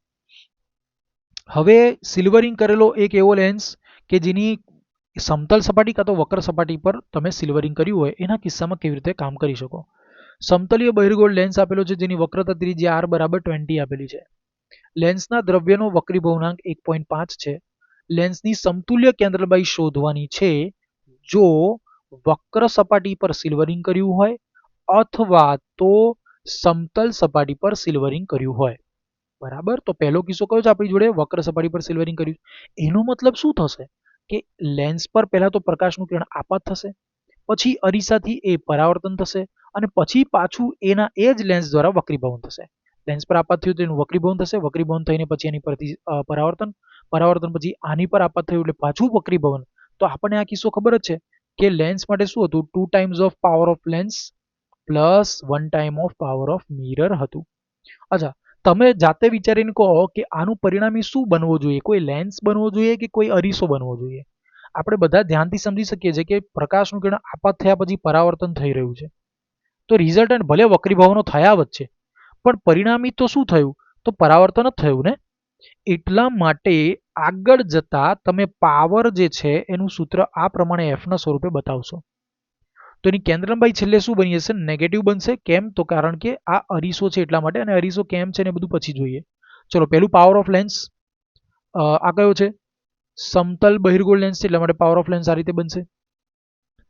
હવે સિલ્વરિંગ કરેલો એક એવો લેન્સ કે જેની સમતલ સપાટી કાં તો વક્ર સપાટી પર તમે સિલ્વરિંગ કર્યું હોય એના કિસ્સામાં કેવી રીતે કામ કરી શકો. સમતલીય બહિર્ગોળ લેન્સ આપેલો છે જેની વક્રતા ત્રિજ્યા r બરાબર 20 આપેલી છે. લેન્સના દ્રવ્યનો વક્રીભવનાંક 1.5 છે. લેન્સની સમતુલ્ય કેન્દ્રલંબાઈ શોધવાની છે જો વક્ર સપાટી પર સિલ્વરિંગ કર્યું હોય અથવા તો સમતલ સપાટી પર સિલ્વરિંગ કર્યું હોય, બરાબર. તો પહેલો કિસ્સો કયો છે આપણી જોડે, વક્ર સપાટી પર સિલ્વરિંગ કર્યું. એનો મતલબ શું થશે કે લેન્સ પર પહેલા તો પ્રકાશનું કિરણ આપાત થશે, પછી અરીસાથી એ પરાવર્તન થશે અને પછી પાછું એના એ જ લેન્સ દ્વારા વક્રીભવન થશે. લેન્સ પર આપાત થયું તો એનું વક્રીભવન થશે, વક્રીભવન થઈને પછી એની પરથી પરાવર્તન પછી આની પર આપાત થયું એટલે પાછું વક્રીભવન. તો આપણને આ કિસ્સો ખબર જ છે કે લેન્સ માટે શું હતું, 2 times of power of lens plus 1 time of power of mirror હતું. અચ્છા, તમે જાતે વિચારીને કહો કે આનું પરિણામી શું બનવું જોઈએ, કોઈ લેન્સ બનવો જોઈએ કે કોઈ અરીસો બનવો જોઈએ. આપણે બધા ધ્યાનથી સમજી શકીએ છીએ કે પ્રકાશનું કિરણ આપાત થયા પછી પરાવર્તન થઈ રહ્યું છે, તો રિઝલ્ટન્ટ ભલે વક્રીભવનો થયા વચ્ચે પણ પરિણામી તો શું થયું, તો પરાવર્તન જ થયું ને. એટલા માટે આગળ જતા તમે પાવર જે છે એનું સૂત્ર આ પ્રમાણે એફના સ્વરૂપે બતાવશો. તો એની કેન્દ્રલંબાઈ છેલ્લે શું બની જશે, નેગેટિવ બનશે. કેમ, તો કારણ કે આ અરીસો છે એટલા માટે, અને અરીસો કેમ છે ને બધું પછી જોઈએ. ચલો, પહેલું પાવર ઓફ લેન્સ, આ કયો છે, સમતલ બહિર્ગોળ લેન્સ છે એટલા માટે પાવર ઓફ લેન્સ આ રીતે બનશે.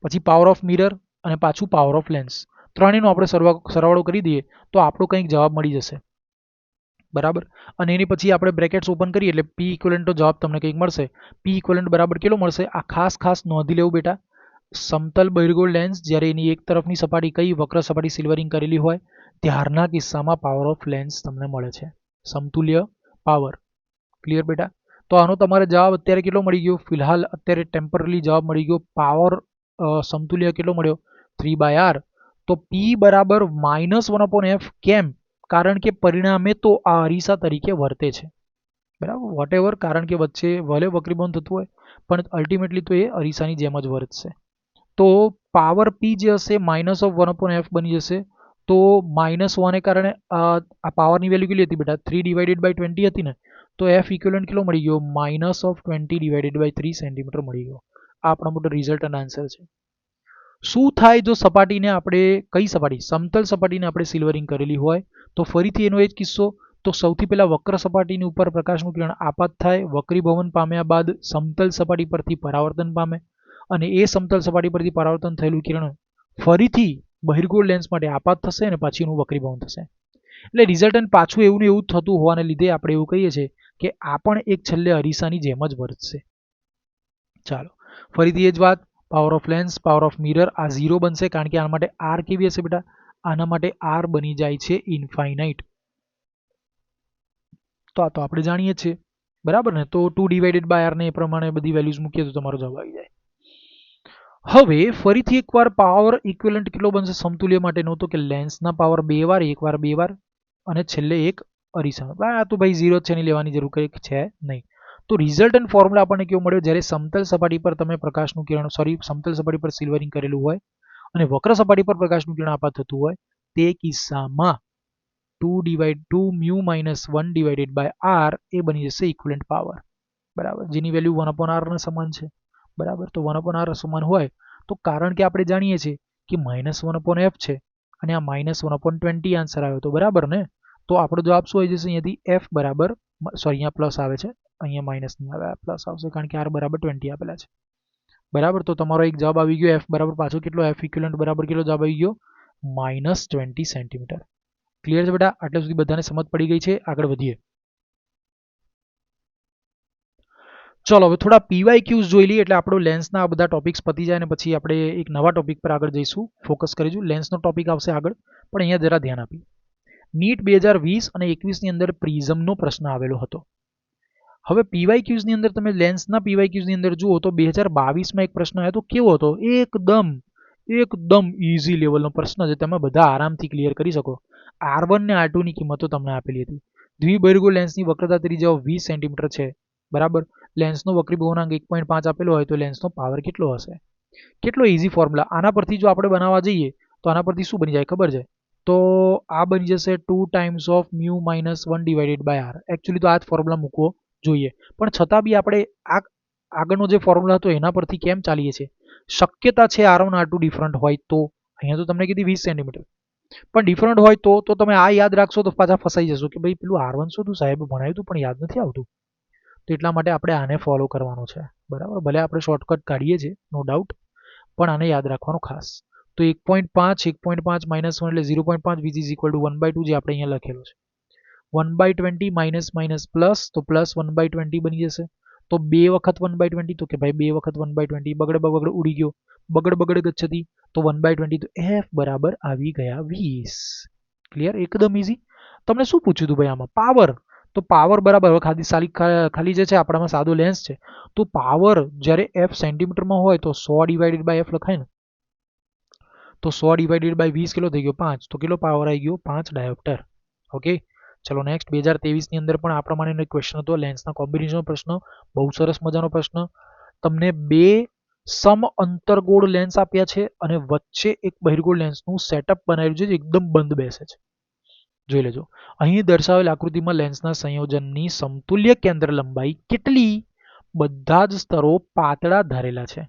પછી પાવર ઓફ મિરર અને પાછું પાવર ઓફ લેન્સ, ત્રણેયનો આપણે સરવાળો કરી દઈએ તો આપણો કંઈક જવાબ મળી જશે, બરાબર. અને એની પછી આપણે બ્રેકેટ્સ ઓપન કરીએ એટલે પી ઇક્વલન્ટનો જવાબ તમને કંઈક મળશે. પી ઇક્વલન્ટ બરાબર કેટલો મળશે, આ ખાસ નોંધી લેવું બેટા. સમતલ બહિર્ગોળ લેન્સ જ્યારે એની એક તરફની સપાટી કઈ વક્ર સપાટી સિલ્વરિંગ કરેલી હોય ત્યારના કિસ્સામાં પાવર ઓફ લેન્સ તમને મળે છે, સમતુલ્ય પાવર. ક્લિયર બેટા. તો આનો તમારે જવાબ અત્યારે કેટલો મળી ગયો, ફિલહાલ અત્યારે ટેમ્પરરી જવાબ મળી ગયો, પાવર સમતુલ્ય કેટલો મળ્યો, 3/r. તો P બરાબર -1/f. કેમ, કારણ કે પરિણામે તો આ અરીસા તરીકે વર્તે છે, બરાબર. વોટેવર, કારણ કે વચ્ચે ભલે વક્રીભવન થતું હોય પણ અલ્ટિમેટલી તો એ અરીસાની જેમ જ વર્તશે. તો પાવર P જે હશે -1/f બની જશે. તો -1 કારણે આ પાવરની વેલ્યુ કેટલી હતી બેટા, 3/20 હતી ને, તો f ઇક્વલન્ટ કેટલો મળી ગયો, -20/3 સેન્ટીમીટર મળી ગયો. આ આપણો મોટો રિઝલ્ટ અને આન્સર છે. શું થાય જો સપાટીને આપણે, કઈ સપાટી, સમતલ સપાટીને આપણે સિલ્વરિંગ કરેલી હોય તો ફરીથી એનો એ જ કિસ્સો. તો સૌથી પહેલા વક્ર સપાટીની ઉપર પ્રકાશનું કિરણ આપાત થાય, વક્રીભવન પામ્યા બાદ સમતલ સપાટી પરથી પરાવર્તન પામે અને એ સમતલ સપાટી પરથી પરાવર્તન થયેલું કિરણ ફરીથી બહિર્ગોળ લેન્સ માટે આપાત થશે અને પછી એનું વક્રીભવન થશે. એટલે રિઝલ્ટન્ટ પાછું એવું ને એવું થતું હોવાને લીધે આપણે એવું કહીએ છીએ કે આ પણ એક છેલ્લે અરીસાની જેમ જ વર્તશે. ચાલો ફરીથી એ જ વાત, power of lens, power of mirror આ 0 બનશે કારણ કે આના માટે આર કેવી હશે બેટા, આના માટે આર બની જાય છે ઇન્ફાઇનાઇટ. તો આ તો આપણે જાણીએ છીએ બરાબર ને. તો 2 ડિવાઇડેડ બાય આર ને એ પ્રમાણે બધી વેલ્યુઝ મૂકીએ તો તમારો જવાબ આવી જાય. હવે ફરીથી એકવાર પાવર ઇક્વિવેલન્ટ કેટલો બનશે સમતુલ્ય માટેનો, તો કે લેન્સના પાવર 2 વાર, એક વાર 2 વાર અને છેલ્લે એક અરીસાનો. આ તો ભાઈ 0 છે, એની લેવાની જરૂર કંઈ છે નહીં. તો રિઝલ્ટન્ટ ફોર્મ્યુલા આપણને કેવો મળ્યો, જ્યારે સમતલ સપાટી પર તમે પ્રકાશનું કિરણ સમતલ સપાટી પર સિલ્વરિંગ કરેલું હોય અને વક્ર સપાટી પર પ્રકાશનું કિરણ આપાત થતું હોય તે કિસ્સામાં 2 mu minus 1 divided by R એ બની જશે ઇક્વિવેલન્ટ પાવર. બરાબર, જેની વેલ્યુ 1/r ના સમાન છે. બરાબર, તો 1/r સમાન હોય તો કારણ કે આપણે જાણીએ છીએ કે -1/f છે અને આ -1/20 આન્સર આવ્યો તો બરાબર ને. તો આપણો જવાબ શું આવી જશે અહીંયાથી, f બરાબર, સોરી અહીંયા પ્લસ આવે છે, અહીંયા માઇનસ નહીં આવે, પ્લસ આવશે કારણ કે r બરાબર 20 આપેલા છે. બરાબર, તો તમારો એક જવાબ આવી ગયો f બરાબર પાછો કેટલો, f ઇક્વિવેલન્ટ બરાબર કેટલો જવાબ આવી ગયો, -20 સેન્ટીમીટર. ક્લિયર છે બેટા, આટલા સુધી બધાને સમજ પડી ગઈ છે. આગળ વધીએ. ચલો હવે થોડા PYQs જોઈ લઈએ એટલે આપણો લેન્સના આ બધા ટોપિક્સ પતી જાય અને પછી આપણે એક નવા ટોપિક પર આગળ જઈશું, ફોકસ કરીશું. લેન્સનો ટોપિક આવશે આગળ, પણ અહીંયા જરા ધ્યાન આપીએ. નીટ 2020 અને 21 ની અંદર પ્રિઝમનો પ્રશ્ન આવેલો હતો. હવે PYQs ની અંદર તમે લેન્સના PYQs ની અંદર જુઓ તો 2022માં એક પ્રશ્ન આવ્યો તો કેવો હતો, એકદમ ઇઝી લેવલનો પ્રશ્ન છે, તમે બધા આરામથી ક્લિયર કરી શકો. R1 ને R2 ની કિંમતો તમને આપેલી હતી. દ્વિબહિર્ગોળ લેન્સની વક્રતા ત્રિજ્યાઓ 20 સેન્ટીમીટર છે. બરાબર, લેન્સનો વક્રી ભવનાંક 1.5 આપેલો હોય તો લેન્સનો પાવર કેટલો હશે. કેટલો ઇઝી ફોર્મ્યુલા, આના પરથી જો આપણે બનાવવા જઈએ તો આના પરથી શું બની જાય ખબર છે, તો આ બની જશે 2 times of mu minus 1 divided by R. Actually તો આ જ ફોર્મ્યુલા મૂકવો જોઈએ, પણ છતાં બી આપણે આગળનો જે ફોર્મ્યુલા હતો એના પરથી કેમ ચાલીએ છીએ. શક્યતા છે R1 R2 ડિફરન્ટ હોય તો, અહીંયા તો તમને કીધી 20 સેન્ટીમીટર, પણ ડિફરન્ટ હોય તો તમે આ યાદ રાખશો તો પાછા ફસાઈ જશો કે ભાઈ પેલું R1 શું હતું સાહેબ ભણાવ્યું હતું પણ યાદ નથી આવતું. તો એટલા માટે આપણે આને ફોલો કરવાનું છે. બરાબર, ભલે આપણે શોર્ટકટ કાઢીએ છીએ નો ડાઉટ, પણ આને યાદ રાખવાનું ખાસ. તો 1.5 -1 એટલે 0.5 વિચ ઇઝ ઇક્વલ ટુ 1/2 જે આપણે અહીંયા લખેલું છે. 1/20 માઇનસ માઇનસ પ્લસ તો પ્લસ 1/20 બની જશે. તો 2 વખત 1/20 તો કે ભાઈ 2 વખત 1/20 બગડ ઉડી ગયો, બગડ ગચ્છતી તો 1/20 તો f બરાબર આવી ગયા 20. ક્લિયર, એકદમ ઇઝી. તમને શું પૂછ્યું હતું ભાઈ આમાં, પાવર. તો પાવર બરાબર ખાલી જે છે આપણામાં સાદો લેન્સ છે, તો પાવર જ્યારે f સેન્ટીમીટરમાં હોય તો 100 ડિવાઇડેડ બાય f લખાય ને. તો 100 ડિવાઇડેડ બાય 20 કેટલો થઈ ગયો 5, તો કેટલો પાવર આવી ગયો 5 ડાયોપ્ટર. ઓકે, ચલો નેક્સ્ટ 2023 ની અંદર પણ આ પ્રમાણેનો ક્વેશ્ચન હતો, લેન્સના કોમ્બિનેશનનો પ્રશ્ન, બહુ સરસ મજાનો પ્રશ્ન. તમને 2 સમ અંતરગોળ લેન્સ આપ્યા છે અને વચ્ચે એક બહિર્ગોળ લેન્સનું સેટઅપ બનાવેલું છે જે એકદમ બંધ બેસે છે. જોઈ લેજો, અહીં દર્શાવેલ આકૃતિમાં લેન્સના સંયોજનની સમતુલ્ય કેન્દ્ર લંબાઈ કેટલી, બધા જ સ્તરો પાતળા ધારેલા છે.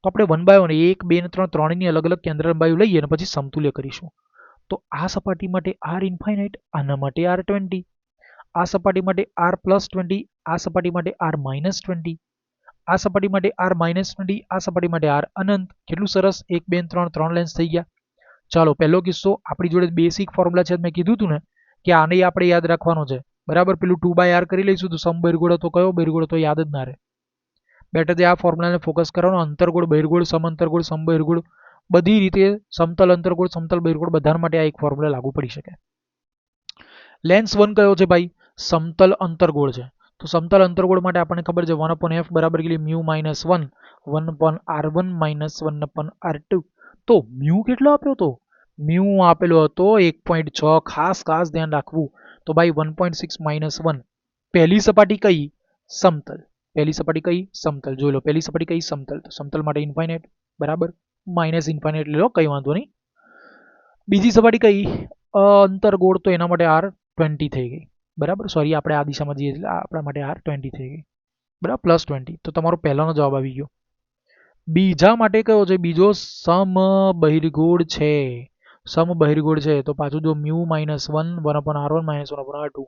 તો આપણે 1 બાય 1 1 2 અને 3 ત્રણેયની અલગ અલગ કેન્દ્ર લંબાઈ લઈએ અને પછી સમતુલ્ય કરીશું. તો આ સપાટી માટે r ઇન્ફાઇનાઇટ, આના માટે r20, આ સપાટી માટે r+20, આ સપાટી માટે r-20, આ સપાટી માટે r-20, આ સપાટી માટે r અનંત. કેટલું સરસ, 1 2 3 3 લેન્સ થઈ ગયા. ચાલો પહેલો કિસ્સો, આપણી જોડે બેસિક ફોર્મ્યુલા છે, મેં કીધું હતું ને કે આને આપણે યાદ રાખવાનો છે. બરાબર, પેલું 2/r કરી લઈશું તો સમબહિર્ગોળ હતો, કયો બહિર્ગોળ હતો યાદ જ ના રહે. બેટર છે આ ફોર્મ્યુલાને ફોકસ કરવાનો. અંતરગોળ, બહિર્ગોળ, સમઅંતરગોળ, સમબહિર્ગોળ, બધી રીતે સમતલ અંતરગોળ, સમતલ બહિર્ગોળ બધા માટે આ એક ફોર્મ્યુલા લાગુ પડી શકે. લેન્સ 1 કયો છે ભાઈ, સમતલ અંતરગોળ છે. તો સમતલ અંતરગોળ માટે આપણને ખબર છે 1/f બરાબર કેટલી, mu minus 1 1/r1 minus 1/r2. તો મ્યુ કેટલો આપ્યો હતો, મ્યુ આપેલો હતો 1.6. ખાસ ધ્યાન રાખવું. તો ભાઈ 1.6 માઇનસ 1. પહેલી સપાટી કઈ, સમતલ. પહેલી સપાટી કઈ, સમતલ. જોઈ લો પહેલી સપાટી કઈ, સમતલ. તો સમતલ માટે ઇન્ફાઇનાઇટ બરાબર, માઇનસ ઇન્ફાઇનાઇટ લે લો, કઈ વાંધો નહીં. બીજી સપાટી કઈ, અંતરગોળ, તો એના માટે r20 થઈ ગઈ. બરાબર, સોરી આપણે આ દિશામાં જઈએ એટલે આપણા માટે r20 થઈ ગઈ. બરાબર, +20. તો તમારો પહેલાનો જવાબ આવી ગયો. બીજા માટે કયો છે, બીજો સમબહિર્ગોળ છે. સમબહિર્ગોળ છે તો પાછું જો mu -1 1/r1 -1/r2,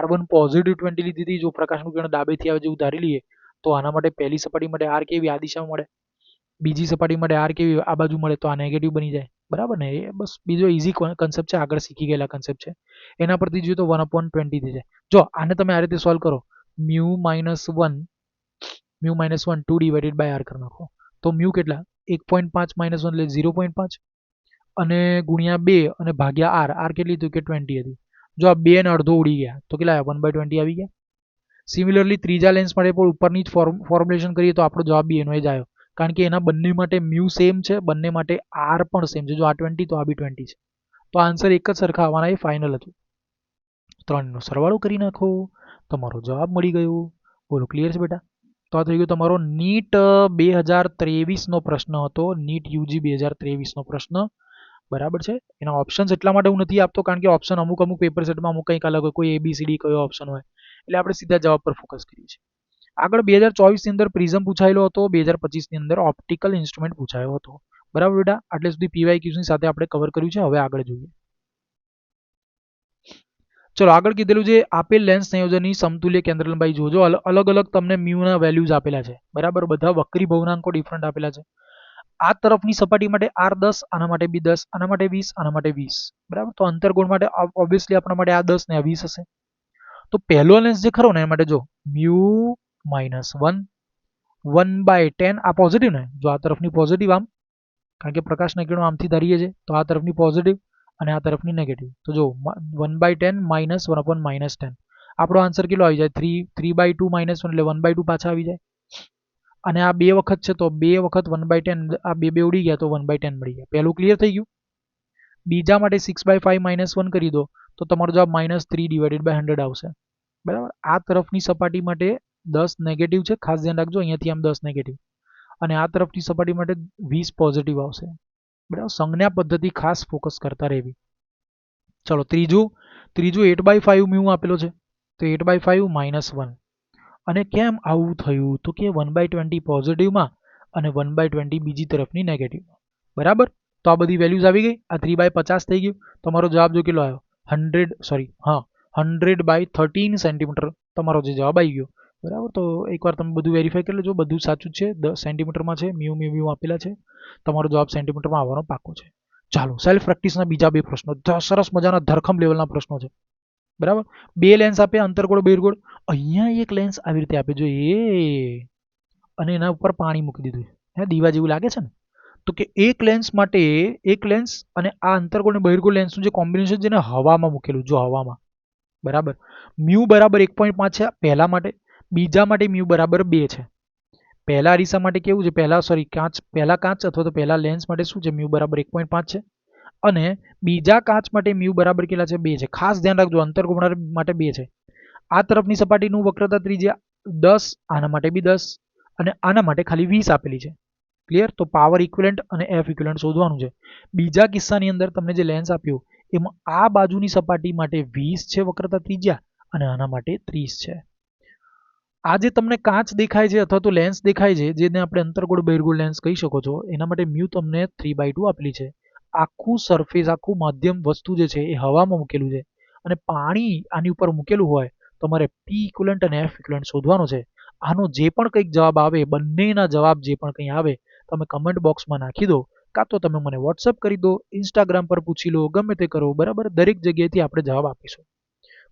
r1 positive 20 લીધી હતી. જો પ્રકાશનું કિરણ ડાબેથી આવે જેવું ધારી લઈએ તો આના માટે પહેલી સપાટી માટે r કેવી, આ દિશામાં મળે. બીજી સપાટી માટે r કેવી, આ બાજુ મળે, તો આ નેગેટિવ બની જાય. બરાબર ને, એ બસ બીજો ઇઝી કન્સેપ્ટ છે, આગળ શીખી ગયેલા કન્સેપ્ટ છે. એના પરથી જોઈએ તો 1/20 થઈ જાય. જો આને તમે આ રીતે સોલ્વ કરો, mu minus one 2 divided by R કરી નાખો તો મ્યુ કેટલા 1.5 માઇનસ વન એટલે 0.5 અને ગુણ્યા 2 અને ભાગ્યા આર, આર કેટલી હતી કે 20 હતી. જો આ 2 ને અડધો ઉડી ગયા તો કેટલા 1/20 આવી ગયા. સિમિલરલી ત્રીજા લેન્સ માટે પણ ઉપરની જ ફોર્મ્યુલેશન કરીએ તો આપણો જવાબ બી એનો જ આવ્યો, કારણ કે એના બંને માટે મ્યુ સેમ છે, બંને માટે આર પણ સેમ છે. જો આ 20 તો આ બી 20 છે, તો આન્સર એક જ સરખા આવવાના, એ ફાઇનલ હતું. ત્રણનો સરવાળો કરી નાખો, તમારો જવાબ મળી ગયો. બોલો ક્લિયર છે બેટા? તો આ થઈ ગયો તમારો નીટ 2023નો પ્રશ્ન હતો, નીટ યુજી 2023નો પ્રશ્ન. બરાબર છે. એના ઓપ્શન્સ એટલા માટે હું નથી આપતો કારણ કે ઓપ્શન અમુક અમુક પેપર સેટમાં અમુક કંઈક અલગ હોય, કોઈ ABCD કયો ઓપ્શન હોય, એટલે આપણે સીધા જવાબ પર ફોકસ કરીએ છીએ. આગળ 2024ની અંદર પ્રિઝમ પૂછાયેલો હતો, 2025ની અંદર ઓપ્ટિકલ ઇન્સ્ટ્રુમેન્ટ પૂછાયો હતો. બરાબર બેટા, આટલે સુધી PYQની સાથે આપણે કવર કર્યું છે. હવે આગળ જોઈએ. ચલો આગળ કીધેલું છે આપેલ લેન્સ સંયોજનની સમતુલ્ય કેન્દ્ર લંબાઈ જોજો. અલગ અલગ તમને મ્યુના વેલ્યુઝ આપેલા છે. બરાબર, બધા વક્રી ભવનાંકો ડિફરન્ટ આપેલા છે. આ તરફની સપાટી માટે R10, આના માટે બી 10, આના માટે 20, આના માટે 20. બરાબર, તો અંતર્ગોળ માટે ઓબ્વિયસલી આપણા માટે આ 10 ને આ 20 હશે. તો પહેલો લેન્સ જે ખરો ને એ માટે જો મ્યુ માઇનસ 1/10, આ પોઝિટિવ ને, જો આ તરફની પોઝિટિવ આમ, કારણ કે પ્રકાશના કિરણો આમથી ધરીએ છે તો આ તરફની પોઝિટિવ અને આ તરફની નેગેટિવ. તો જો 1/10 માઇનસ 1/-10, આપણો આન્સર કેટલો આવી જાય 3/2 -1 એટલે 1/2 પાછા આવી જાય. અને આ 2 વખત છે તો 2 વખત 1/10, આ 2 ઉડી ગયા તો 1/10 મળી ગયા. પહેલું ક્લિયર થઈ ગયું. બીજા માટે 6/5 -1 કરી દો તો તમારો જવાબ -3/100 આવશે. બરાબર, આ તરફની સપાટી માટે 10 નેગેટિવ છે, ખાસ ધ્યાન રાખજો, અહીંયાથી આમ 10 નેગેટિવ, અને આ તરફની સપાટી માટે 20 પોઝિટિવ આવશે. બરાબર, સંજ્ઞા પદ્ધતિ ખાસ ફોકસ કરતા રહેવી. ચલો ત્રીજું 8/5 મ્યુ આપેલો છે, તો 8/5 -1. અને કેમ આવું થયું તો કે 1/20 પોઝિટિવમાં અને 1/20 બીજી તરફની નેગેટિવમાં. બરાબર, તો આ બધી વેલ્યુઝ આવી ગઈ. આ 3/50 થઈ ગયું. તમારો જવાબ જો કેટલો આવ્યો 100/13 સેન્ટીમીટર તમારો જે જવાબ આવી ગયો. બરાબર, તો એકવાર તમે બધું વેરીફાઈ કરી લેજો, બધું સાચું છે, 10 સેન્ટીમીટરમાં છે, મ્યુ આપેલા છે, તમારો જવાબ સેન્ટીમીટરમાં આવવાનો પાકો છે. ચાલો સેલ્ફ પ્રેક્ટિસના બીજા બે પ્રશ્નો, સરસ મજાના ધરખમ લેવલના પ્રશ્નો છે. બરાબર, બે લેન્સ આપે, અંતર્ગોળ બહિર્ગોળ. અહીંયા એક લેન્સ આવી રીતે આપે, જો અને એના ઉપર પાણી મૂકી દીધું છે, દીવા જેવું લાગે છે ને, તો કે એક લેન્સ માટે એક લેન્સ અને આ અંતર્ગોળ અને બહિર્ગોળ લેન્સનું જે કોમ્બિનેશન છે ને હવામાં મૂકેલું, જો હવામાં. બરાબર, મ્યુ બરાબર 1.5 છે પહેલા માટે, બીજા માટે મ્યુ બરાબર 2 છે. પહેલા અરીસા માટે કેવું છે, પહેલા કાચ અથવા તો પહેલા લેન્સ માટે શું છે, મ્યુ બરાબર 1.5 છે, અને બીજા કાચ માટે મ્યુ બરાબર કેટલા છે, 2 છે. ખાસ ધ્યાન રાખજો, અંતર્ગોળ માટે 2 છે. આ તરફની સપાટીનું વક્રતા ત્રિજ્યા 10, આના માટે બી 10 અને આના માટે ખાલી 20 આપેલી છે. ક્લિયર, તો પાવર ઇક્વિવેલન્ટ અને એફ ઇક્વિવેલન્ટ શોધવાનું છે. બીજા કિસ્સાની અંદર તમને જે લેન્સ આપ્યું એમાં આ બાજુની સપાટી માટે 20 છે વક્રતા ત્રિજ્યા અને આના માટે 30 છે. આ જે તમને કાચ દેખાય છે અથવા તો લેન્સ દેખાય છે, જેને આપણે અંતર્ગોળ બહિર્ગોળ લેન્સ કહી શકો છો, એના માટે મ્યુ તમને 3/2 આપેલી છે. આખું સરફેસ, આખું માધ્યમ વસ્તુ જે છે એ હવામાં મૂકેલું છે અને પાણી આની ઉપર મૂકેલું હોય, તમારે પી ઇક્વિવેલન્ટ અને એફ ઇક્વિવેલન્ટ શોધવાનો છે. આનો જે પણ કંઈક જવાબ આવે, બંનેના જવાબ જે પણ કંઈ આવે તમે કમેન્ટ બોક્સમાં નાખી દો, કાં તો તમે મને વોટ્સઅપ કરી દો, ઇન્સ્ટાગ્રામ પર પૂછી લો, ગમે તે કરો. બરાબર, દરેક જગ્યાએથી આપણે જવાબ આપીશું.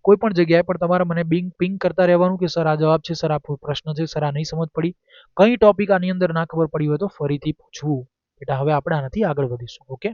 કોઈ પણ જગ્યાએ પણ તમારે મને પિંગ કરતા રહેવાનું કે સર આ જવાબ છે, સર આ પ્રશ્ન છે, સર આ નહીં સમજ પડી, કઈ ટોપિક આની અંદર ના ખબર પડી હોય તો ફરીથી પૂછવું. એટલે હવે આપણે આનાથી આગળ વધીશું. ઓકે.